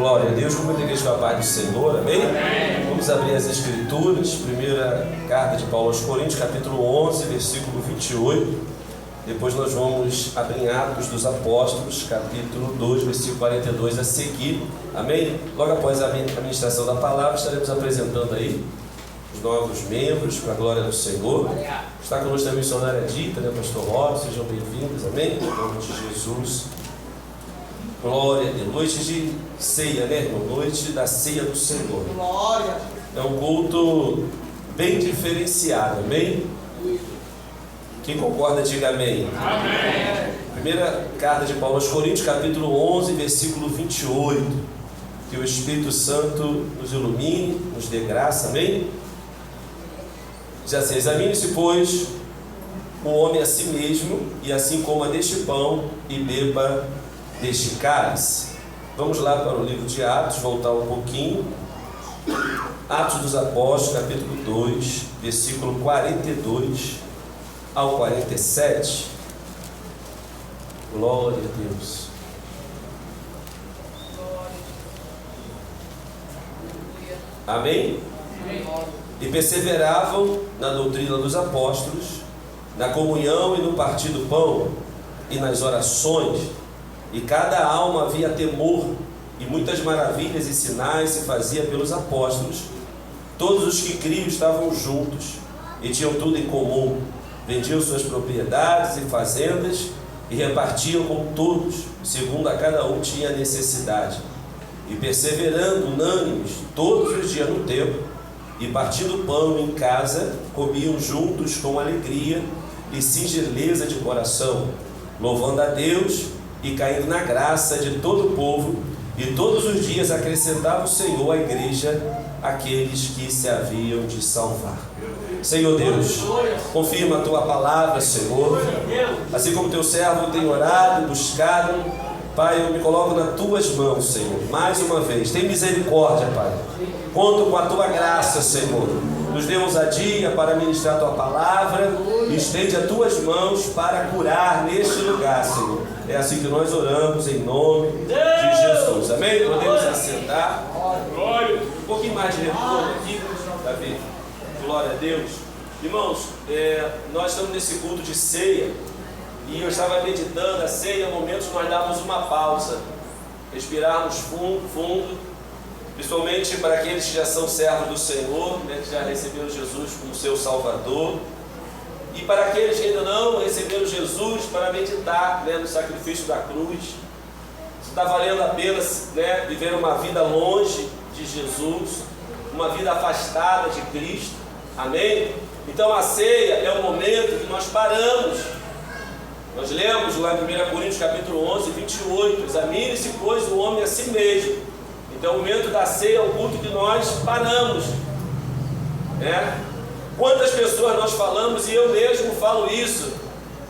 Glória a Deus, como a igreja da paz do Senhor, amém? Vamos abrir as Escrituras, primeira carta de Paulo aos Coríntios, capítulo 11, versículo 28. Depois nós vamos abrir Atos dos Apóstolos, capítulo 2, versículo 42 a seguir, amém? Logo após a ministração da palavra, estaremos apresentando aí os novos membros, para a glória do Senhor. Está conosco a missionária Dita, né, pastor Robson, sejam bem-vindos, amém? Em nome de Jesus. Glória a Deus. Noite de ceia, né, irmão? Noite da ceia do Senhor. Glória. É um culto bem diferenciado, amém? Quem concorda, diga amém. Amém. Primeira carta de Paulo aos Coríntios, capítulo 11, versículo 28. Que o Espírito Santo nos ilumine, nos dê graça, amém? Diz assim: examine-se, pois, o homem a si mesmo, e assim coma deste pão e beba deste cálice. Vamos lá para o livro de Atos, voltar um pouquinho. Atos dos Apóstolos, capítulo 2, versículo 42 ao 47. Glória a Deus. Amém? E perseveravam na doutrina dos apóstolos, na comunhão e no partir do pão, e nas orações, e cada alma havia temor, e muitas maravilhas e sinais se fazia pelos apóstolos. Todos os que criam estavam juntos, e tinham tudo em comum, vendiam suas propriedades e fazendas, e repartiam com todos, segundo a cada um tinha necessidade. E perseverando unânimes todos os dias no templo, e partindo pão em casa, comiam juntos com alegria e singeleza de coração, louvando a Deus e caindo na graça de todo o povo, e todos os dias acrescentava o Senhor à igreja aqueles que se haviam de salvar. Senhor Deus, confirma a tua palavra, Senhor, assim como teu servo tem orado, buscado. Pai, eu me coloco nas tuas mãos, Senhor, mais uma vez. Tem misericórdia, Pai. Conto com a tua graça, Senhor. Nos dê ousadia para ministrar a tua palavra. Estende as tuas mãos para curar neste lugar, Senhor. É assim que nós oramos em nome de Jesus. Amém? Podemos assentar. Um pouquinho mais de retorno aqui, Davi. Glória a Deus. Irmãos, nós estamos nesse culto de ceia. E eu estava meditando, a ceia, momentos que nós dávamos uma pausa, respirarmos fundo, principalmente para aqueles que já são servos do Senhor, né, que já receberam Jesus como seu Salvador, e para aqueles que ainda não receberam Jesus, para meditar, né, no sacrifício da cruz. Se está valendo a pena, né, viver uma vida longe de Jesus, uma vida afastada de Cristo, amém? Então a ceia é o momento que nós paramos. Nós lemos lá em 1 Coríntios capítulo 11, 28, examine-se, pois, o homem a si mesmo. Então o momento da ceia é o culto que nós paramos, né? Quantas pessoas nós falamos, e eu mesmo falo isso,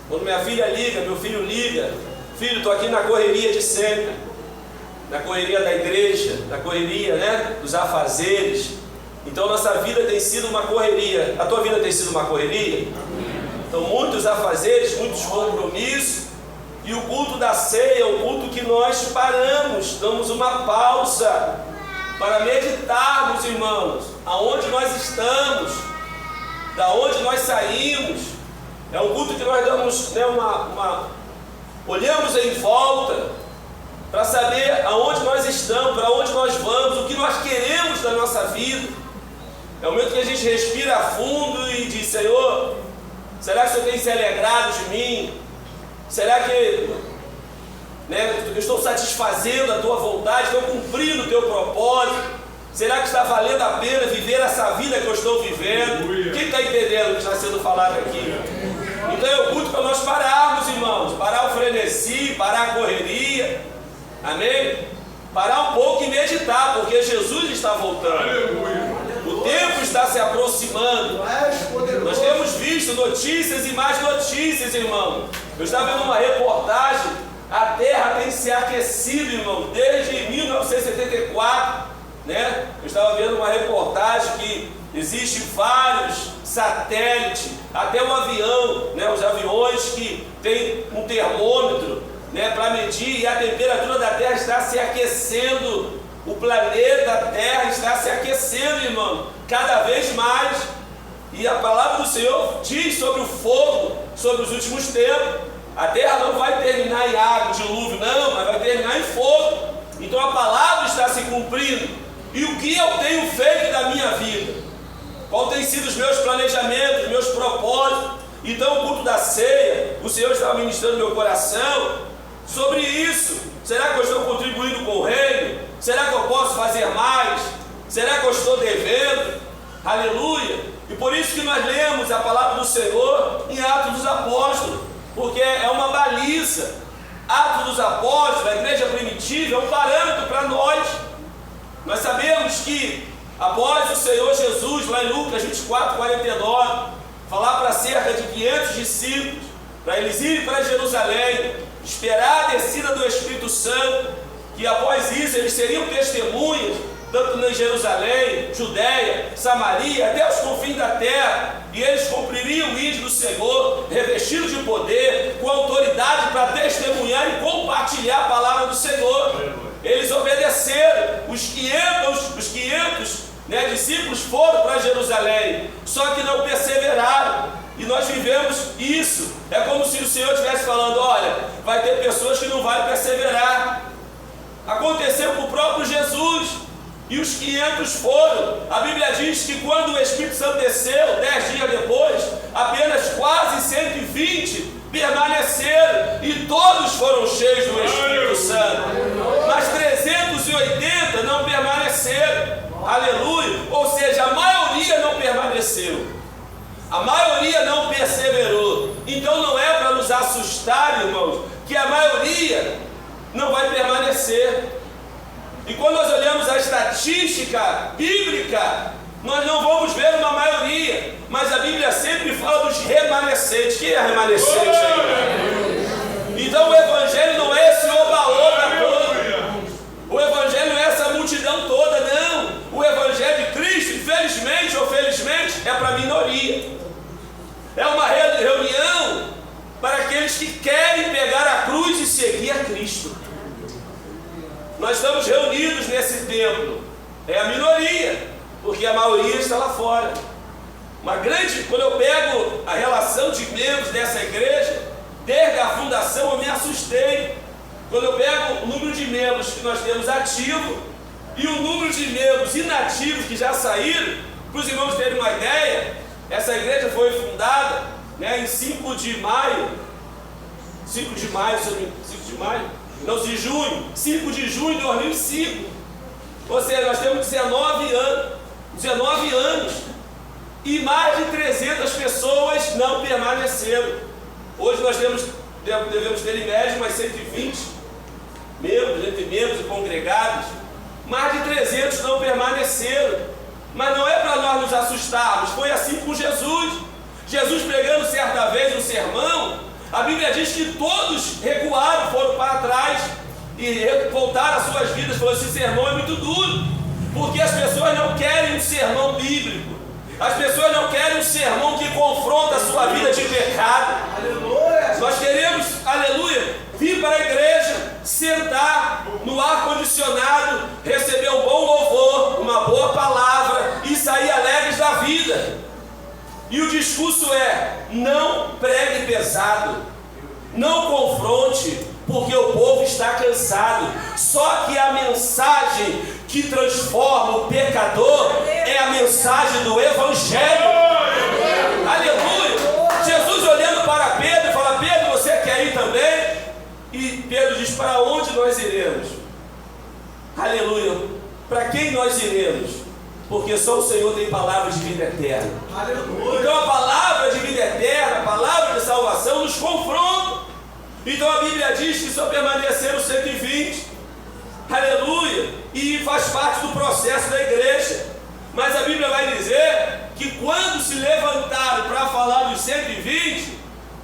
quando minha filha liga, meu filho liga: filho, estou aqui na correria de sempre, na correria da igreja, na correria, né, dos afazeres. Então nossa vida tem sido uma correria. A tua vida tem sido uma correria? Então, muitos afazeres, muitos compromissos, e o culto da ceia é o culto que nós paramos, damos uma pausa para meditarmos, irmãos, aonde nós estamos, da onde nós saímos. É um culto que nós damos, né, olhamos em volta para saber aonde nós estamos, para onde nós vamos, o que nós queremos da nossa vida. É o momento que a gente respira fundo e diz: Senhor, será que o Senhor tem se alegrado de mim? Será que, né, eu estou satisfazendo a tua vontade? Estou cumprindo o teu propósito? Será que está valendo a pena viver essa vida que eu estou vivendo? Quem está entendendo o que está sendo falado aqui? Então é o culto para nós pararmos, irmãos. Parar o frenesi, parar a correria. Amém? Parar um pouco e meditar, porque Jesus está voltando. O tempo está se aproximando. Nós temos visto notícias e mais notícias, irmão. Eu estava vendo uma reportagem: a Terra tem se aquecido, irmão, desde 1974, né? Eu estava vendo uma reportagem que existem vários satélites, até um avião, né? Os aviões que tem um termômetro, né, para medir, e a temperatura da Terra está se aquecendo O planeta, a Terra está se aquecendo, irmão, cada vez mais. E a palavra do Senhor diz sobre o fogo, sobre os últimos tempos. A Terra não vai terminar em água, dilúvio, não, mas vai terminar em fogo. Então a palavra está se cumprindo. E o que eu tenho feito da minha vida? Qual tem sido os meus planejamentos, os meus propósitos? Então o culto da ceia, o Senhor estava ministrando no meu coração sobre isso. Será que eu estou contribuindo com o reino? Será que eu posso fazer mais? Será que eu estou devendo? Aleluia! E por isso que nós lemos a palavra do Senhor em Atos dos Apóstolos, porque é uma baliza. Atos dos Apóstolos, a igreja primitiva, é um parâmetro para nós. Nós sabemos que após o Senhor Jesus, lá em Lucas 24, 49, falar para cerca de 500 discípulos, para eles irem para Jerusalém, esperar a descida do Espírito Santo, que após isso eles seriam testemunhas, tanto em Jerusalém, Judeia, Samaria, até os confins da terra, e eles cumpririam o ídolo do Senhor, revestidos de poder, com autoridade para testemunhar e compartilhar a palavra do Senhor. Eles obedeceram, os 500 discípulos foram para Jerusalém, só que não perseveraram, e nós vivemos isso. É como se o Senhor estivesse falando: olha, vai ter pessoas que não vão perseverar. Aconteceu com o próprio Jesus, e os 500 foram. A Bíblia diz que quando o Espírito Santo desceu, 10 dias depois, apenas quase 120 permaneceram, e todos foram cheios do Espírito Santo, mas 380 não permaneceram. Aleluia! Ou seja, a maioria não permaneceu, a maioria não perseverou. Então não é para nos assustar, irmãos, que a maioria não vai permanecer. E quando nós olhamos a estatística bíblica, nós não vamos ver uma maioria, mas a Bíblia sempre fala dos remanescentes. Quem é remanescente aí? Então o Evangelho não é esse oba-oba todo, o Evangelho não é essa multidão toda, não. O Evangelho de Cristo, infelizmente ou felizmente, é para a minoria. É uma reunião para aqueles que querem pegar a cruz e seguir a Cristo. Nós estamos reunidos nesse templo, é a minoria, porque a maioria está lá fora. Quando eu pego a relação de membros dessa igreja, desde a fundação eu me assustei. Quando eu pego o número de membros que nós temos ativo e o número de membros inativos que já saíram, para os irmãos terem uma ideia, essa igreja foi fundada em 5 de junho de 2005. Ou seja, nós temos 19 anos e mais de 300 pessoas não permaneceram. Hoje nós devemos ter em média mais 120 membros, entre membros e congregados. Mais de 300 não permaneceram. Mas não é para nós nos assustarmos, foi assim com Jesus. Jesus pregando certa vez um sermão, a Bíblia diz que todos recuaram, foram para trás e voltaram às suas vidas. Falou: esse sermão é muito duro, porque as pessoas não querem um sermão bíblico, as pessoas não querem um sermão que confronta a sua vida de pecado. Aleluia. Nós queremos, aleluia, vir para a igreja, sentar no ar-condicionado, receber um bom louvor, uma boa palavra e sair alegres da vida. E o discurso é: não pregue pesado, não confronte, porque o povo está cansado. Só que a mensagem que transforma o pecador é a mensagem do Evangelho. Aleluia! Jesus olhando para Pedro fala: Pedro, você quer ir também? E Pedro diz: para onde nós iremos? Aleluia! Para quem nós iremos? Porque só o Senhor tem palavras de vida eterna. Aleluia. Então a palavra de vida eterna, a palavra de salvação nos confronta. Então a Bíblia diz que só permaneceram 120. Aleluia. E faz parte do processo da igreja. Mas a Bíblia vai dizer que quando se levantaram para falar dos 120,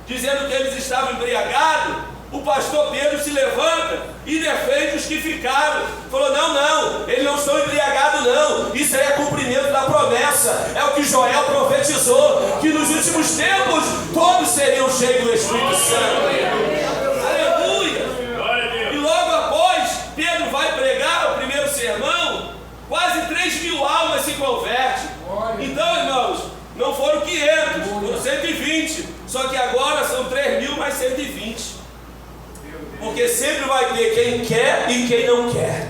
dizendo que eles estavam embriagados, o pastor Pedro se levanta e defende os que ficaram. Falou: não, eles não estão embriagados não. Isso aí é cumprimento da promessa. É o que Joel profetizou, que nos últimos tempos todos seriam cheios do Espírito Santo. Aleluia. E logo após, Pedro vai pregar o primeiro sermão. 120, só que agora são 3.000 mais 120. Porque sempre vai ter quem quer e quem não quer.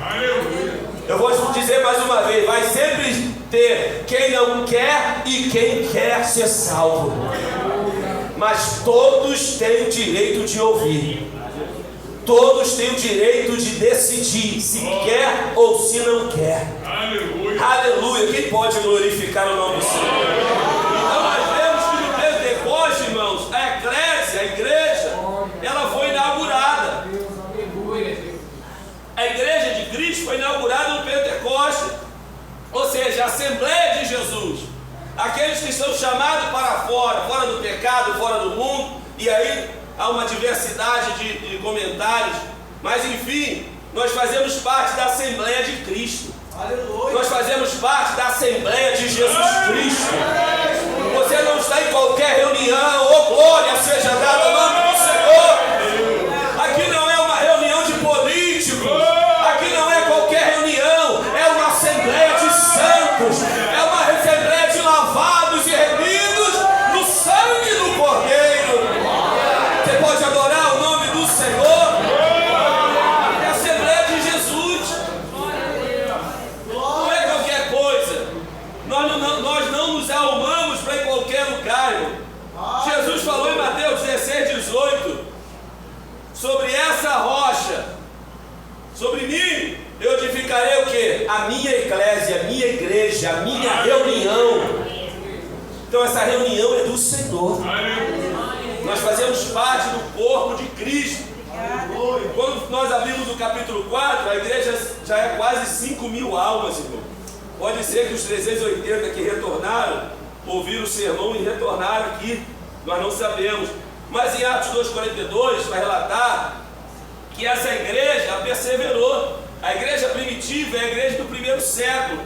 Eu vou te dizer mais uma vez, vai sempre ter quem não quer e quem quer ser salvo. Mas todos têm o direito de ouvir. Todos têm o direito de decidir se quer ou se não quer. Aleluia. Aleluia. Quem pode glorificar o nome do Senhor? Então nós vemos que no Pentecostes, irmãos, a eclésia, a igreja, ela foi inaugurada. A igreja de Cristo foi inaugurada no Pentecostes. Ou seja, a Assembleia de Jesus. Aqueles que são chamados para fora, fora do pecado, fora do mundo. E aí há uma diversidade de comentários. Mas enfim, nós fazemos parte da Assembleia de Cristo. Aleluia. Nós fazemos parte da Assembleia de Jesus Cristo. Você não está em qualquer reunião. Oh, glória seja dada ao nome do Senhor. Aqui não é uma reunião de políticos. Aqui não é qualquer reunião. É uma Assembleia de santos. É uma Assembleia de lavados e remidos no sangue do Cordeiro. Você pode adorar o nome do Senhor. É a Assembleia de Jesus. Não é qualquer coisa. Nós não nos arrumamos para ir em qualquer lugar, irmão. Jesus falou em Mateus 16:18 sobre essa rocha. Sobre mim eu edificarei o quê? A minha eclésia, a minha igreja, a minha reunião. Então essa reunião é do Senhor. Nós fazemos parte do corpo de Cristo. Quando nós abrimos o capítulo 4, a igreja já é quase 5.000 almas, irmão. Pode ser que os 380 que retornaram, ouviram o sermão e retornaram aqui. Nós não sabemos. Mas em Atos 2:42 vai relatar que essa igreja perseverou. A igreja primitiva é a igreja do primeiro século,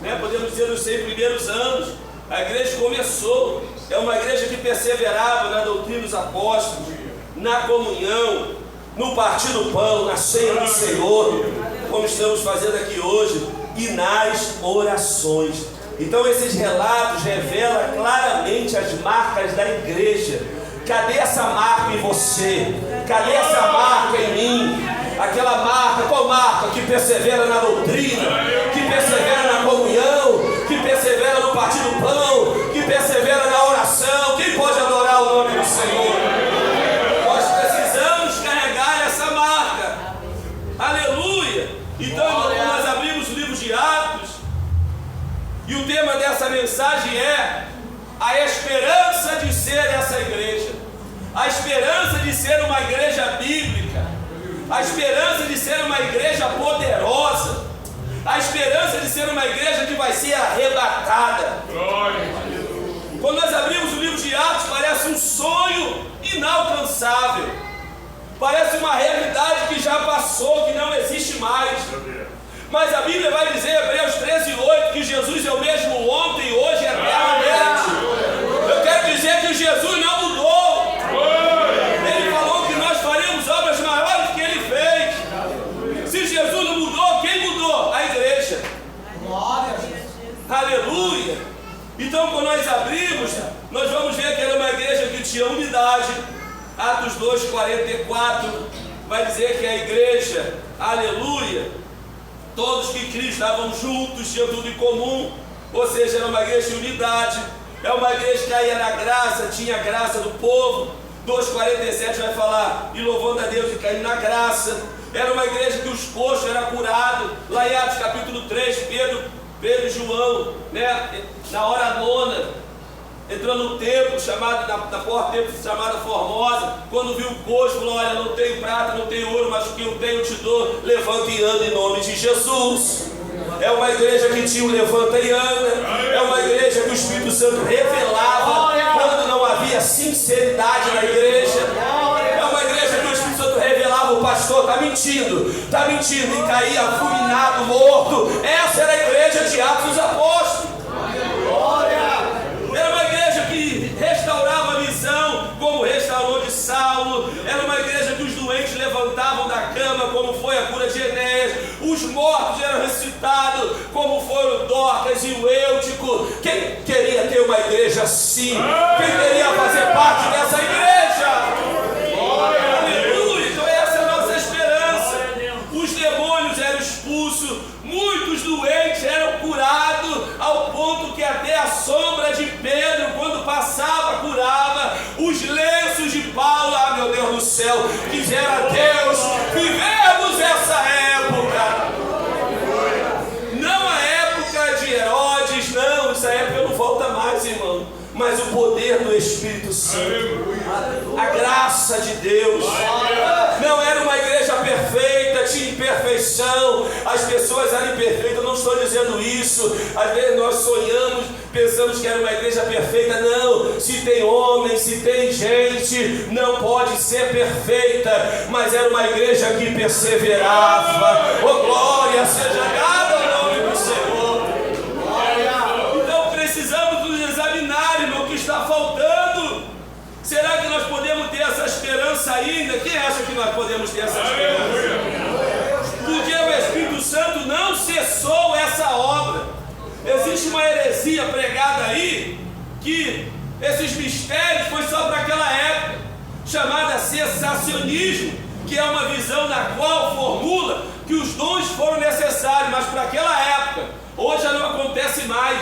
né? Podemos dizer dos 100 primeiros anos. A igreja começou, é uma igreja que perseverava na doutrina dos apóstolos, na comunhão, no partir do pão, na ceia do Senhor, como estamos fazendo aqui hoje, e nas orações. Então esses relatos revelam claramente as marcas da igreja. Cadê essa marca em você? Cadê essa marca em mim? Aquela marca, qual marca? Que persevera na doutrina, que persevera na comunhão, que persevera no partir do pão, que persevera na oração. Quem pode adorar o nome do Senhor? Nós precisamos carregar essa marca. Aleluia! Então nós abrimos o livro de Atos e o tema dessa mensagem é a esperança de ser essa igreja, a esperança de ser uma igreja bíblica, a esperança de ser uma igreja poderosa, a esperança de ser uma igreja que vai ser arrebatada. Quando nós abrimos o livro de Atos, parece um sonho inalcançável, parece uma realidade que já passou, que não existe mais. Mas a Bíblia vai dizer, Hebreus 13:8, que Jesus é o mesmo ontem, hoje e eternamente. Eu quero dizer que Jesus não mudou. Ele falou que nós faremos obras maiores que Ele fez. Se Jesus não mudou, quem mudou? A igreja. Aleluia. Então quando nós abrimos, nós vamos ver que era uma igreja que tinha unidade. Atos 2:44 vai dizer que a igreja, aleluia, todos que criam estavam juntos, tinham tudo em comum. Ou seja, era uma igreja de unidade. É uma igreja que caía na graça, tinha a graça do povo. 2:47 vai falar, e louvando a Deus e caindo na graça. Era uma igreja que os coxos eram curados. Lá em Atos capítulo 3, Pedro e João, né, na hora nona, entrando no templo, chamado, na porta do templo chamada Formosa, quando viu o coxo, falou: olha, não tenho prata, não tenho ouro, mas o que eu tenho eu te dou, levanta e anda em nome de Jesus. É uma igreja que tinha o levanta e anda. É uma igreja que o Espírito Santo revelava quando não havia sinceridade na igreja. É uma igreja que o Espírito Santo revelava: o pastor está mentindo, e caía fulminado, morto. Essa era a igreja de Atos dos Apóstolos. Era uma igreja que restaurava a visão, como restaurou de Saulo. Era uma igreja que os doentes levantavam da cama, como foi a cura de Enéas. Os mortos eram ressuscitados, como foram Dorcas e o Eutico. Quem queria ter uma igreja assim? Quem queria recurso, muitos doentes eram curados, ao ponto que até a sombra de Pedro, quando passava, curava. Os lenços de Paulo, meu Deus do céu, quisera Deus vivemos essa época. Não a época de Herodes, não, essa época não volta mais, irmão. Mas o poder do Espírito Santo, a graça de Deus. Não era uma igreja perfeita, tinha imperfeição, as pessoas eram imperfeitas, eu não estou dizendo isso. Às vezes nós sonhamos, pensamos que era uma igreja perfeita. Não, se tem homem, se tem gente, não pode ser perfeita, mas era uma igreja que perseverava. Oh, glória seja dada ao nome do Senhor. Então precisamos nos examinar, irmão, o que está faltando. Será que nós podemos ter essa esperança ainda? Quem acha que nós podemos ter essa esperança? Porque o Espírito Santo não cessou essa obra. Existe uma heresia pregada aí, que esses mistérios foi só para aquela época, chamada cessacionismo, que é uma visão na qual formula que os dons foram necessários, mas para aquela época. Hoje já não acontece mais,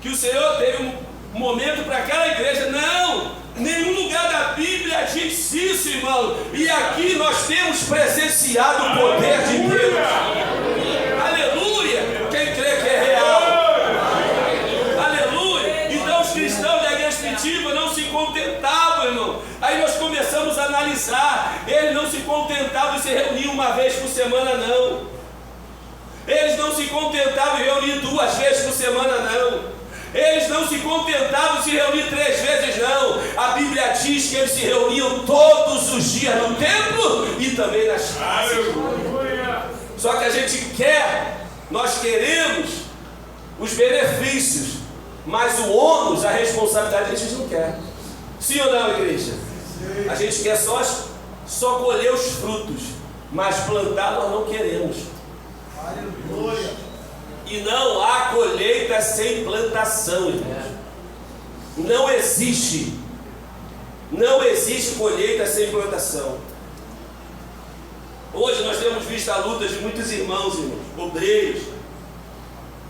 que o Senhor teve um momento para aquela igreja. Não, nenhum lugar da Bíblia diz isso, irmão. E aqui nós temos presenciado o poder de Deus. Aleluia! Quem crê que é real? Aleluia! Então os cristãos da igreja primitiva não se contentavam, irmão. Aí nós começamos a analisar. Eles não se contentavam em se reunir uma vez por semana, não. Eles não se contentavam em reunir 2 vezes por semana, não. Eles não se contentavam em se reunir 3 vezes, não. A Bíblia diz que eles se reuniam todos os dias no templo e também nas casas. Só que a gente quer, nós queremos os benefícios, mas o ônus, a responsabilidade a gente não quer. Sim ou não, igreja? A gente quer só colher os frutos, mas plantar nós não queremos. Aleluia. E não há colheita sem plantação, irmãos. Não existe colheita sem plantação. Hoje nós temos visto a luta de muitos irmãos, obreiros.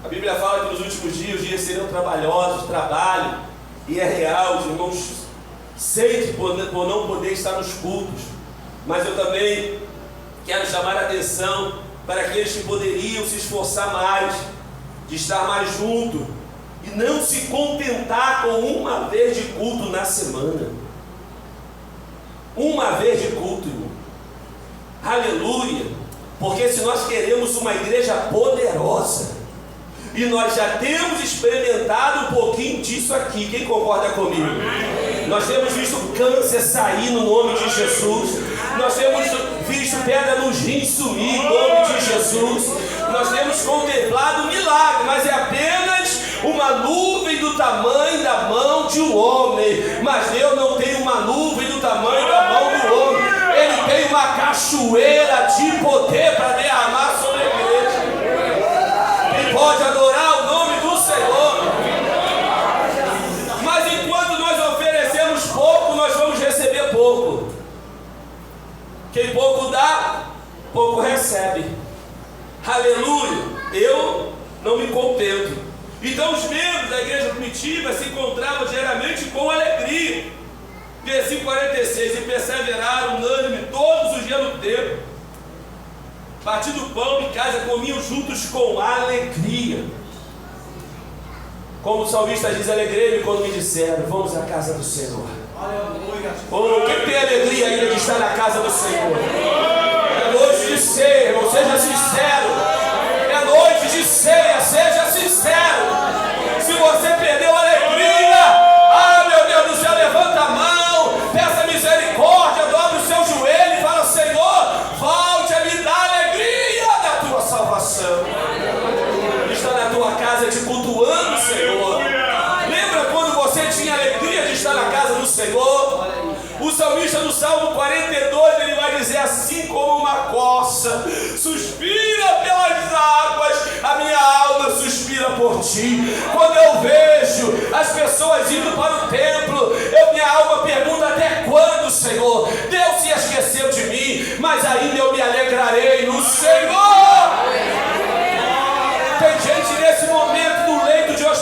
A Bíblia fala que nos últimos dias os dias serão trabalhosos, trabalho, e é real. Os irmãos sentem por não poder estar nos cultos, mas eu também quero chamar a atenção para aqueles que poderiam se esforçar mais, de estar mais junto, e não se contentar com uma vez de culto na semana. Uma vez de culto, irmão. Aleluia! Porque se nós queremos uma igreja poderosa, e nós já temos experimentado um pouquinho disso aqui, quem concorda comigo? Nós temos visto câncer sair no nome de Jesus. Nós temos visto pedra nos rins sumir em nome de Jesus. Nós temos contemplado um milagre, mas é apenas uma nuvem do tamanho da mão de um homem. Mas Deus não tem uma nuvem do tamanho da mão do homem. Ele tem uma cachoeira de poder para derramar sobre a igreja. Ele pode adorar o nome do Senhor. Mas enquanto nós oferecemos pouco, nós vamos receber pouco. Quem pouco dá, pouco recebe. Aleluia! Eu não me contento. Então os membros da igreja primitiva se encontravam diariamente com alegria. Versículo 46: e perseveraram unânime todos os dias no templo, partindo pão em casa, comiam juntos com alegria. Como o salmista diz: alegrei-me quando me disseram, vamos à casa do Senhor. Oh, quem tem alegria ainda de estar na casa do Senhor? É noite de ceia, irmão, seja sincero. É noite de ceia, seja sincero. Se você perdeu a alegria, meu Deus do céu, levanta a mão, peça misericórdia, dobre o seu joelho e fala: Senhor, volte a me dar alegria da tua salvação. Está na tua casa te cultuando, Senhor. Lembra quando você tinha alegria de estar na casa do Senhor? O salmista no Salmo 42, ele vai dizer assim: como uma coça suspira pelas águas, a minha alma suspira por ti. Quando eu vejo as pessoas indo para o templo, minha alma pergunta: até quando, Senhor? Deus se esqueceu de mim, mas ainda eu me alegrarei no Senhor.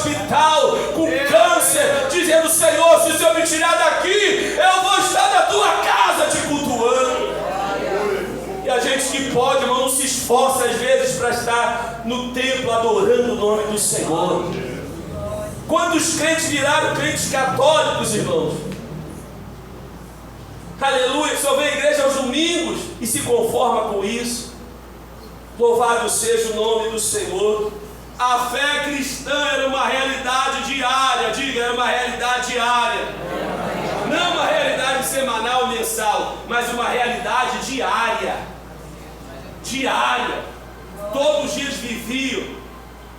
hospital com câncer, dizendo: Senhor, se o Senhor me tirar daqui, eu vou estar na tua casa te cultuando. E a gente que pode, irmão, não se esforça às vezes para estar no templo adorando o nome do Senhor. Quantos crentes viraram crentes católicos, irmãos? Aleluia, só vem à igreja aos domingos e se conforma com isso. Louvado seja o nome do Senhor. A fé cristã era uma realidade diária. Diga, era uma realidade diária. Não uma realidade semanal ou mensal, mas uma realidade diária. Diária. Todos os dias viviam.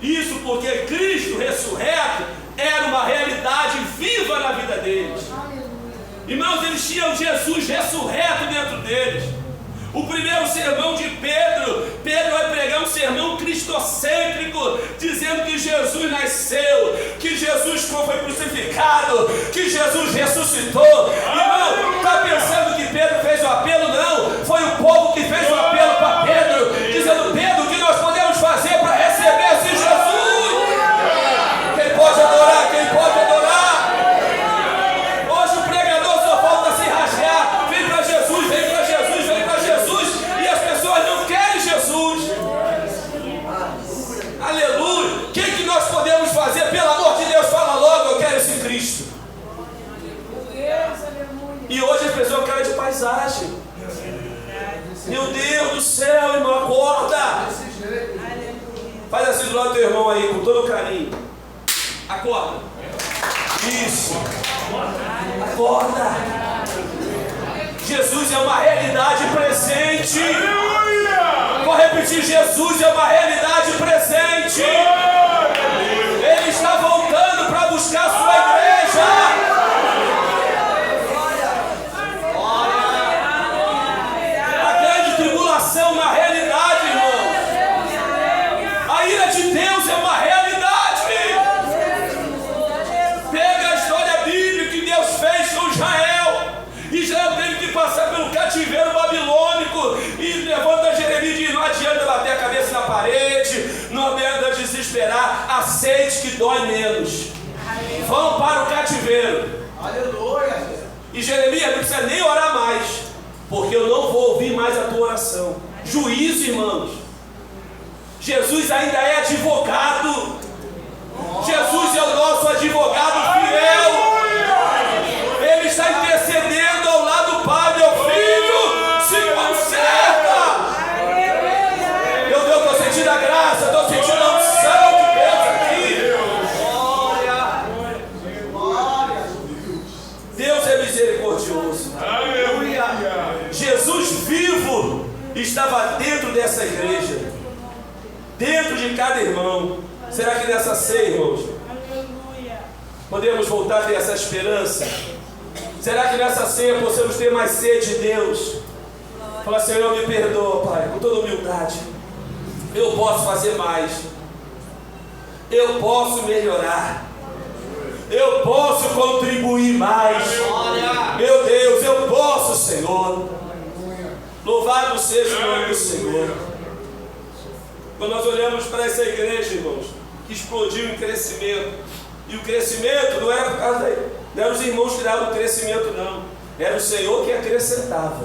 Isso porque Cristo ressurreto era uma realidade viva na vida deles. Irmãos, eles tinham Jesus ressurreto dentro deles. O primeiro sermão de Pedro vai pregar um sermão cristocêntrico, dizendo que Jesus nasceu, que Jesus foi crucificado, que Jesus ressuscitou. Irmão, está pensando que Pedro fez o apelo? Não, foi o povo que fez o apelo para Pedro, dizendo: Pedro, o que nós podemos fazer para receber esse Jesus? Quem pode adorar? Quem pode adorar? Fazer, pelo amor de Deus, fala logo: eu quero esse Cristo. E hoje as pessoas querem de paisagem. Meu Deus do céu, irmão, acorda. Faz assim do lado do teu irmão aí, com todo carinho. Acorda. Isso. Acorda. Jesus é uma realidade presente. Vou repetir: Jesus é uma realidade presente. Ele está voltando para buscar a sua igreja. A grande tribulação é uma realidade, irmão. A ira de Deus é uma realidade. Pega a história bíblica que Deus fez com Israel. Israel teve que passar pelo cativeiro babilônico. E levanta Jeremias e diz: não adianta bater a cabeça na parede, não adianta desesperar, aceite que dói menos. Vão para o cativeiro. Aleluia. E Jeremias não precisa nem orar mais, porque eu não vou ouvir mais a tua oração. Juízo, irmãos. Jesus ainda é advogado. Jesus é o nosso advogado fiel. Ele está intercedendo ao lado do Pai. Meu filho, se conserta. Meu Deus, estou sentindo a graça, estou sentindo a unção de Deus aqui. Deus é misericordioso. Jesus vivo estava dentro dessa igreja, dentro de cada irmão. Será que nessa ceia, irmãos, podemos voltar a ter essa esperança? Será que nessa ceia possamos ter mais sede de Deus? Fala: Senhor, me perdoa, Pai, com toda humildade. Eu posso fazer mais. Eu posso melhorar. Eu posso contribuir mais. Meu Deus, eu posso, Senhor. Louvado seja o nome do Senhor. Quando nós olhamos para essa igreja, irmãos, que explodiu em crescimento, e o crescimento não era por causa daí, não eram os irmãos que davam o crescimento, não. Era o Senhor que acrescentava.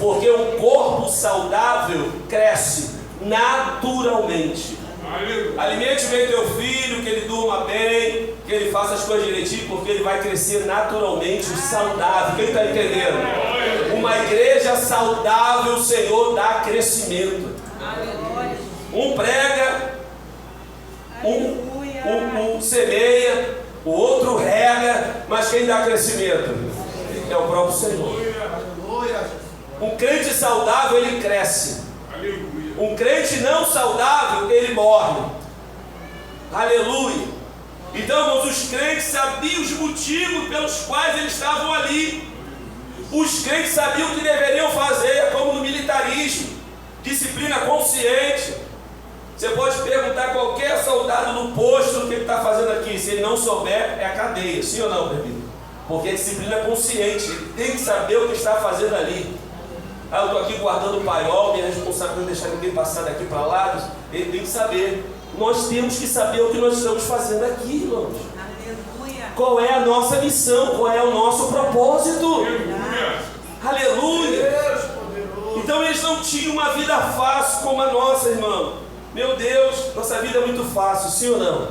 Porque um corpo saudável cresce naturalmente. Alimente bem teu filho, que ele durma bem, que ele faça as coisas direitinho, porque ele vai crescer naturalmente, saudável. Quem está entendendo? Uma igreja saudável, o Senhor dá crescimento. Um prega, um semeia, o outro rega, mas quem dá crescimento é o próprio Senhor. Um crente saudável, ele cresce. Um crente não saudável, ele morre. Aleluia. Então, irmãos, os crentes sabiam os motivos pelos quais eles estavam ali. Os crentes sabiam o que deveriam fazer, como no militarismo, disciplina consciente. Você pode perguntar a qualquer soldado no posto o que ele está fazendo aqui. Se ele não souber, é a cadeia, sim ou não, bebê? Porque é disciplina consciente, ele tem que saber o que está fazendo ali. Eu estou aqui guardando o paiol, minha responsabilidade é deixar ninguém passar daqui para lá. Ele tem que saber. Nós temos que saber o que nós estamos fazendo aqui, irmãos. Aleluia. Qual é a nossa missão? Qual é o nosso propósito? Aleluia. Então eles não tinham uma vida fácil como a nossa, irmão. Meu Deus, nossa vida é muito fácil, sim ou não?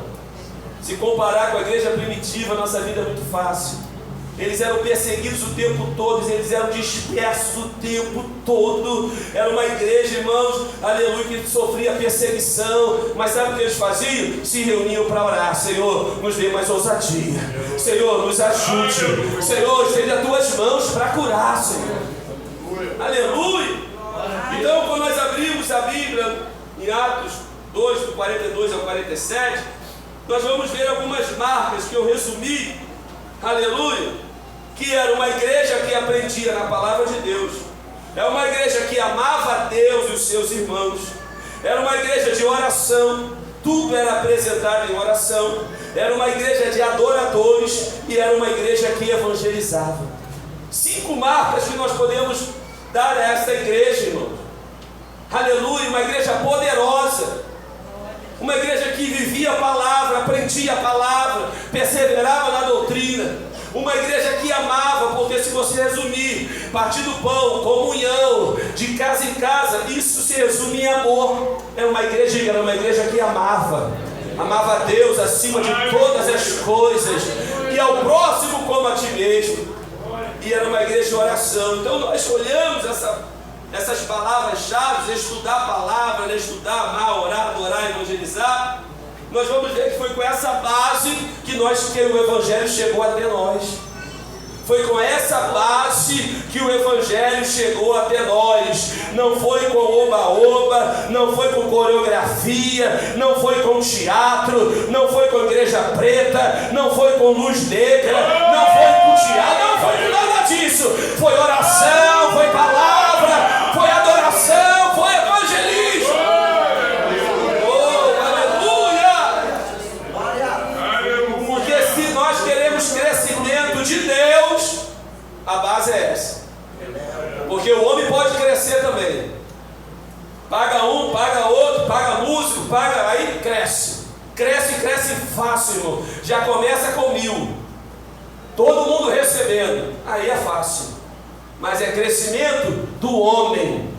Se comparar com a igreja primitiva, nossa vida é muito fácil. Eles eram perseguidos o tempo todo, eles eram dispersos o tempo todo. Era uma igreja, irmãos, aleluia, que sofria perseguição. Mas sabe o que eles faziam? Se reuniam para orar. Senhor, nos dê mais ousadia. Senhor, nos ajude. Senhor, estende as tuas mãos para curar, Senhor. Aleluia. Então, quando nós abrimos a Bíblia em Atos 2, do 42 ao 47, nós vamos ver algumas marcas que eu resumi. Aleluia. Que era uma igreja que aprendia na palavra de Deus. É uma igreja que amava a Deus e os seus irmãos. Era uma igreja de oração. Tudo era apresentado em oração. Era uma igreja de adoradores. E era uma igreja que evangelizava. 5 marcas que nós podemos dar a esta igreja, irmãos. Aleluia. Uma igreja poderosa. Uma igreja que vivia a palavra, aprendia a palavra, perseverava na doutrina. Uma igreja que amava, porque se você resumir, partir do pão, comunhão, de casa em casa, isso se resume em amor. Era uma igreja que amava a Deus acima de todas as coisas, e ao próximo como a ti mesmo. E era uma igreja de oração. Então nós olhamos essas palavras-chave, estudar a palavra, estudar, amar, orar, adorar, evangelizar. Nós vamos ver que foi com essa base que o Evangelho chegou até nós. Foi com essa base que o Evangelho chegou até nós. Não foi com oba-oba, não foi com coreografia, não foi com teatro, não foi com igreja preta, não foi com luz negra, não foi com teatro, não foi com nada disso. Foi oração, foi palavra, foi adoração, foi evangelismo. Oh, aleluia! Porque se nós queremos crescimento de Deus, a base é essa. Porque o homem pode crescer também. Paga um, paga outro, paga músico, paga, aí cresce. Cresce fácil, irmão. Já começa com 1000. Todo mundo recebendo. Aí é fácil. Mas é crescimento do homem.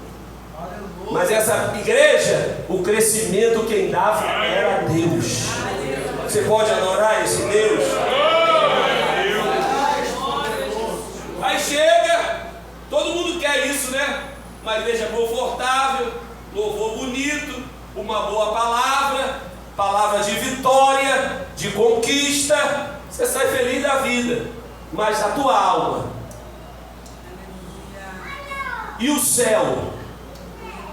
Mas essa igreja, o crescimento quem dava era Deus. Você pode adorar esse Deus? Aí chega, todo mundo quer isso, né? Uma igreja confortável, louvor bonito, uma boa palavra de vitória, de conquista. Você sai feliz da vida, mas a tua alma e o céu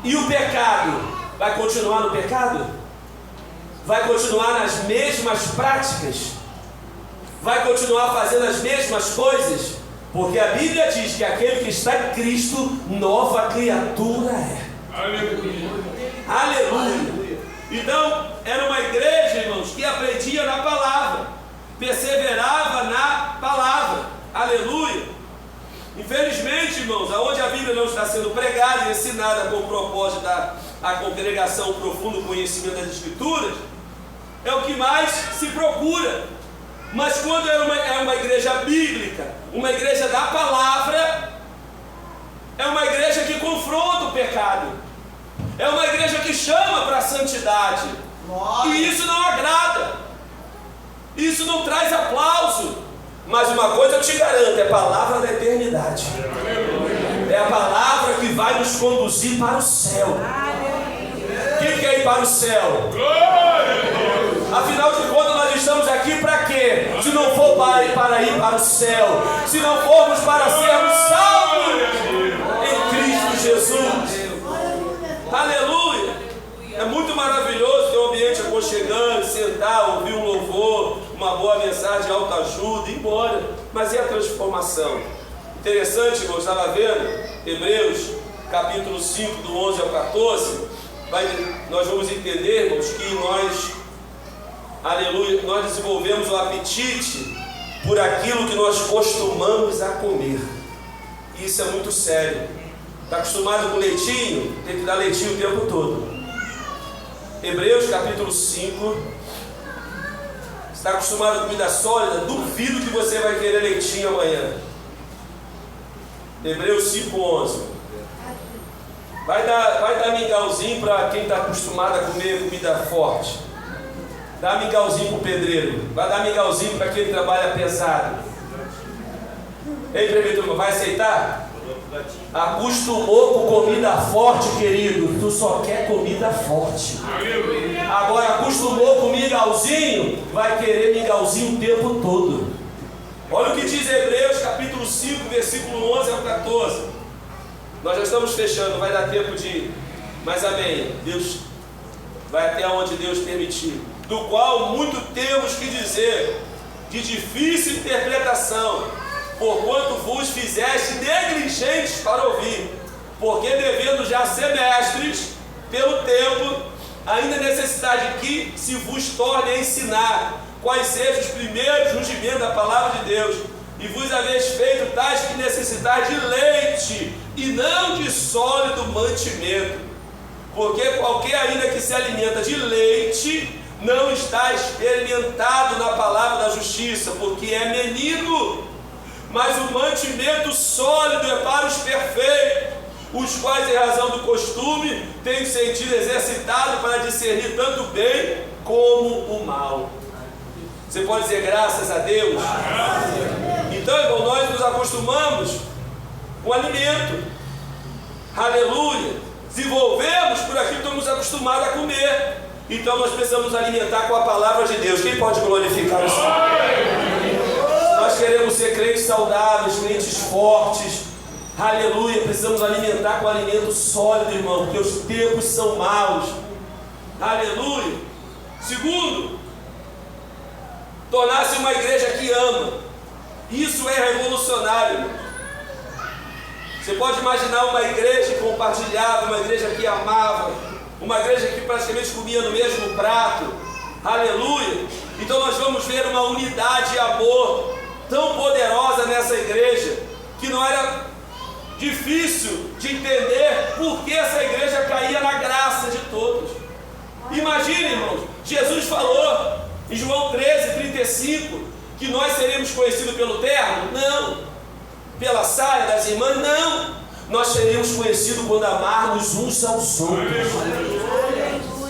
e o pecado, vai continuar no pecado? Vai continuar nas mesmas práticas? Vai continuar fazendo as mesmas coisas? Porque a Bíblia diz que aquele que está em Cristo, nova criatura é. Aleluia. Aleluia. Então, era uma igreja, irmãos, que aprendia na palavra, perseverava na palavra. Aleluia. Infelizmente, irmãos, aonde a Bíblia não está sendo pregada e ensinada com o propósito de dar à congregação um profundo conhecimento das Escrituras, é o que mais se procura. Mas quando é uma igreja bíblica, uma igreja da palavra, é uma igreja que confronta o pecado, é uma igreja que chama para a santidade. E isso não agrada, isso não traz aplauso. Mas uma coisa eu te garanto, é a palavra da eternidade. É a palavra que vai nos conduzir para o céu. Quem quer ir para o céu? Afinal de contas, nós estamos aqui para quê? Se não for para ir para o céu, se não formos para sermos salvos em Cristo Jesus. Aleluia! É muito maravilhoso ter um ambiente aconchegante, sentar, ouvir um louvor, uma boa mensagem de autoajuda e ir embora. Mas e a transformação? Interessante, irmão, estava vendo Hebreus capítulo 5, do 11 ao 14. Nós vamos entender, irmãos, que nós desenvolvemos o apetite por aquilo que nós costumamos a comer. Isso é muito sério. Está acostumado com leitinho? Tem que dar leitinho o tempo todo. Hebreus capítulo 5. Está acostumado a comida sólida? Duvido que você vai querer leitinho amanhã. Hebreus 5:11. Vai dar mingauzinho para quem está acostumado a comer comida forte. Dá mingauzinho para o pedreiro. Vai dar mingauzinho para quem trabalha pesado. Ei, prefeitura, vai aceitar? Acostumou com comida forte, querido. Tu só quer comida forte. Agora acostumou com mingauzinho, vai querer mingauzinho o tempo todo. Olha o que diz Hebreus capítulo 5, versículo 11 ao 14. Nós já estamos fechando, vai dar tempo de ir. Mas amém. Deus vai até onde Deus permitir. Do qual muito temos que dizer, de difícil interpretação, porquanto vos fizeste negligentes para ouvir, porque devendo já ser mestres, pelo tempo, ainda necessidade que se vos torne a ensinar quais sejam os primeiros rudimentos da palavra de Deus, e vos haveis feito tais que necessitais de leite, e não de sólido mantimento, porque qualquer ainda que se alimenta de leite, não está experimentado na palavra da justiça, porque é menino. Mas o mantimento sólido é para os perfeitos, os quais, em razão do costume, têm o sentido exercitado para discernir tanto o bem como o mal. Você pode dizer graças a Deus? Então, irmão, nós nos acostumamos com o alimento. Aleluia! Desenvolvemos por aquilo que estamos acostumados a comer. Então nós precisamos nos alimentar com a palavra de Deus. Quem pode glorificar o Senhor? Nós queremos ser crentes saudáveis, crentes fortes. Aleluia! Precisamos alimentar com alimento sólido, irmão, porque os tempos são maus. Aleluia! Segundo, tornar-se uma igreja que ama. Isso é revolucionário. Você pode imaginar uma igreja que compartilhava, uma igreja que amava, uma igreja que praticamente comia no mesmo prato. Aleluia! Então nós vamos ver uma unidade e amor tão poderosa nessa igreja, que não era difícil de entender por que essa igreja caía na graça de todos. Imagine, irmãos, Jesus falou em João 13:35 que nós seremos conhecidos pelo terno? Não. Pela saia das irmãs? Não. Nós seremos conhecidos quando amarmos uns aos outros.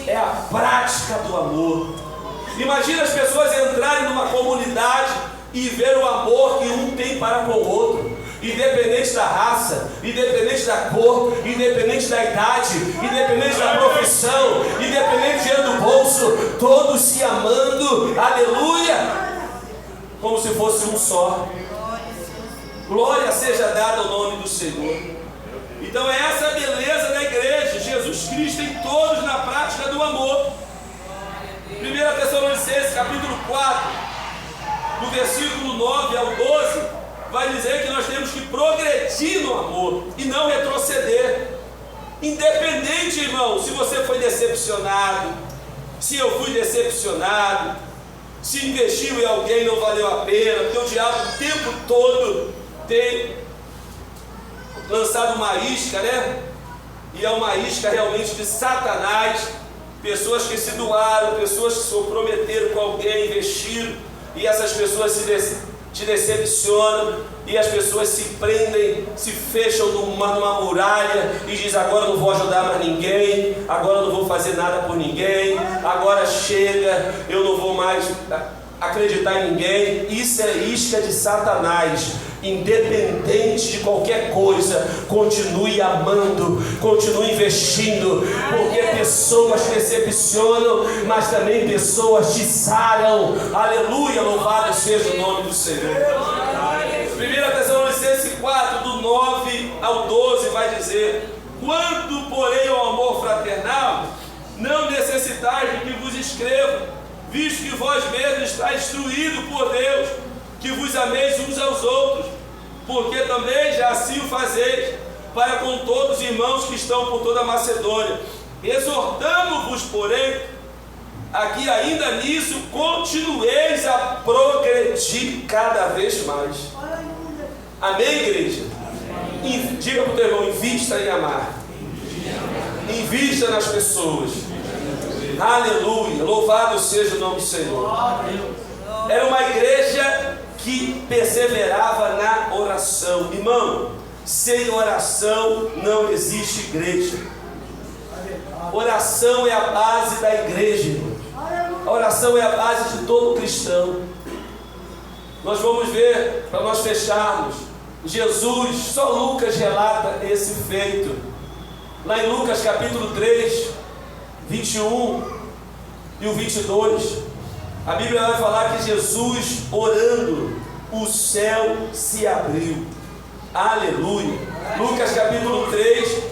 É a prática do amor. Imagina as pessoas entrarem numa comunidade e ver o amor que um tem para com o outro, independente da raça, independente da cor, independente da idade, independente da profissão, independente do dinheiro do bolso, todos se amando, aleluia, como se fosse um só. Glória seja dada ao nome do Senhor. Então é essa a beleza da igreja, Jesus Cristo em todos na prática do amor. 1 Tessalonicenses capítulo 4, do versículo 9 ao 12, vai dizer que nós temos que progredir no amor e não retroceder. Independente, irmão, se você foi decepcionado, se eu fui decepcionado, se investiu em alguém e não valeu a pena, porque o diabo o tempo todo tem lançado uma isca, né? E é uma isca realmente de Satanás. Pessoas que se doaram, pessoas que se comprometeram com alguém, investiram, e essas pessoas te decepcionam, e as pessoas se prendem, se fecham numa muralha e dizem: agora não vou ajudar mais ninguém, agora não vou fazer nada por ninguém, agora chega, eu não vou mais acreditar em ninguém. Isso é isca de Satanás. Independente de qualquer coisa, continue amando, continue investindo, porque pessoas decepcionam, mas também pessoas te saram. Aleluia, louvado seja o nome do Senhor. 1 Tessalonicenses 4, do 9 ao 12 vai dizer: quanto porém ao amor fraternal, não necessitais de que vos escreva, visto que vós mesmos estáis instruídos por Deus, que vos ameis uns aos outros, porque também já assim o fazeis, para com todos os irmãos que estão por toda a Macedônia. Exortamo-vos, porém, aqui ainda nisso, continueis a progredir cada vez mais. Amém, igreja? Diga para o teu irmão: invista em amar, invista nas pessoas. Aleluia, louvado seja o nome do Senhor. Era uma igreja que perseverava na oração. Irmão, sem oração não existe igreja. Oração é a base da igreja, irmão. A oração é a base de todo cristão. Nós vamos ver, para nós fecharmos, Jesus, só Lucas relata esse feito. Lá em Lucas capítulo 3, 21 e o 22, a Bíblia vai falar que Jesus orando, o céu se abriu. Aleluia. Lucas capítulo 3,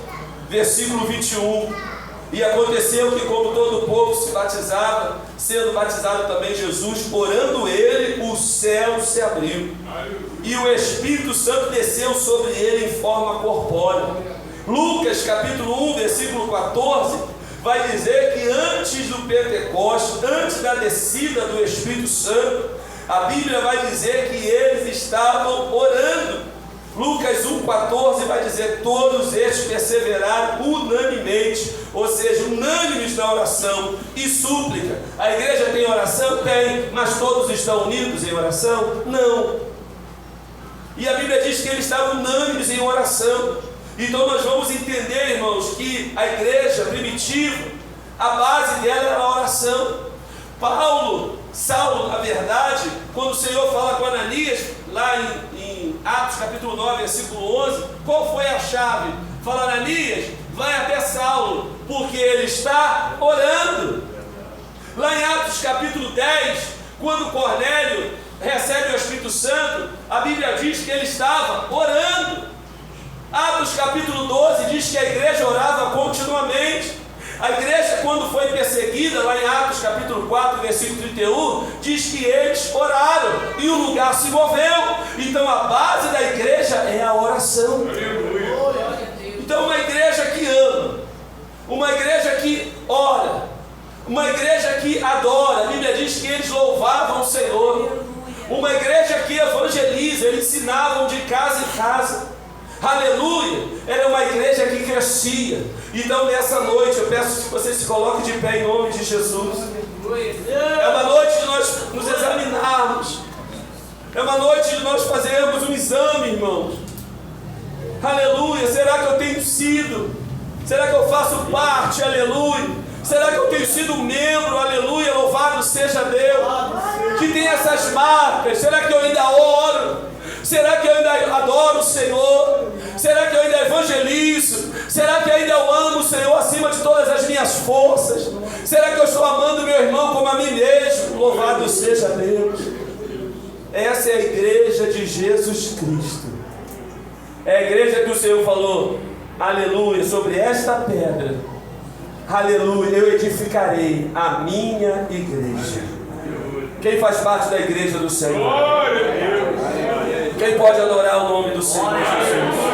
versículo 21. E aconteceu que, como todo o povo se batizava, sendo batizado também Jesus, orando ele, o céu se abriu. E o Espírito Santo desceu sobre ele em forma corpórea. Lucas capítulo 1, versículo 14, vai dizer que antes do Pentecostes, antes da descida do Espírito Santo, a Bíblia vai dizer que eles estavam orando. Lucas 1,14 vai dizer: todos estes perseveraram unanimemente, ou seja, unânimes na oração e súplica. A igreja tem oração? Tem, mas todos estão unidos em oração? Não. E a Bíblia diz que eles estavam unânimes em oração. Então nós vamos entender, irmãos, que a igreja primitiva, a base dela era a oração. Saulo, na verdade, quando o Senhor fala com Ananias, lá em Atos capítulo 9, versículo 11, qual foi a chave? Fala: Ananias, vai até Saulo, porque ele está orando. Lá em Atos capítulo 10, quando Cornélio recebe o Espírito Santo, a Bíblia diz que ele estava orando. Atos capítulo 12 diz que a igreja orava continuamente. A igreja, quando foi perseguida, lá em Atos capítulo 4, versículo 31, diz que eles oraram e o lugar se moveu. Então a base da igreja é a oração. Então uma igreja que ama, uma igreja que ora, uma igreja que adora. A Bíblia diz que eles louvavam o Senhor. Uma igreja que evangeliza, eles ensinavam de casa em casa. Aleluia! Era uma igreja que crescia. Então nessa noite eu peço que você se coloque de pé em nome de Jesus. É uma noite de nós nos examinarmos. É uma noite de nós fazermos um exame, irmãos. Aleluia! Será que eu tenho sido? Será que eu faço parte? Aleluia! Será que eu tenho sido membro? Aleluia! Louvado seja Deus! Que tem essas marcas. Será que eu ainda oro? Será que eu ainda adoro o Senhor? Será que eu ainda evangelizo? Será que ainda eu amo o Senhor acima de todas as minhas forças? Será que eu estou amando meu irmão como a mim mesmo? Louvado seja Deus! Essa é a igreja de Jesus Cristo. É a igreja que o Senhor falou, aleluia, sobre esta pedra, aleluia, eu edificarei a minha igreja. Quem faz parte da igreja do Senhor? Quem pode adorar o nome do Senhor Jesus?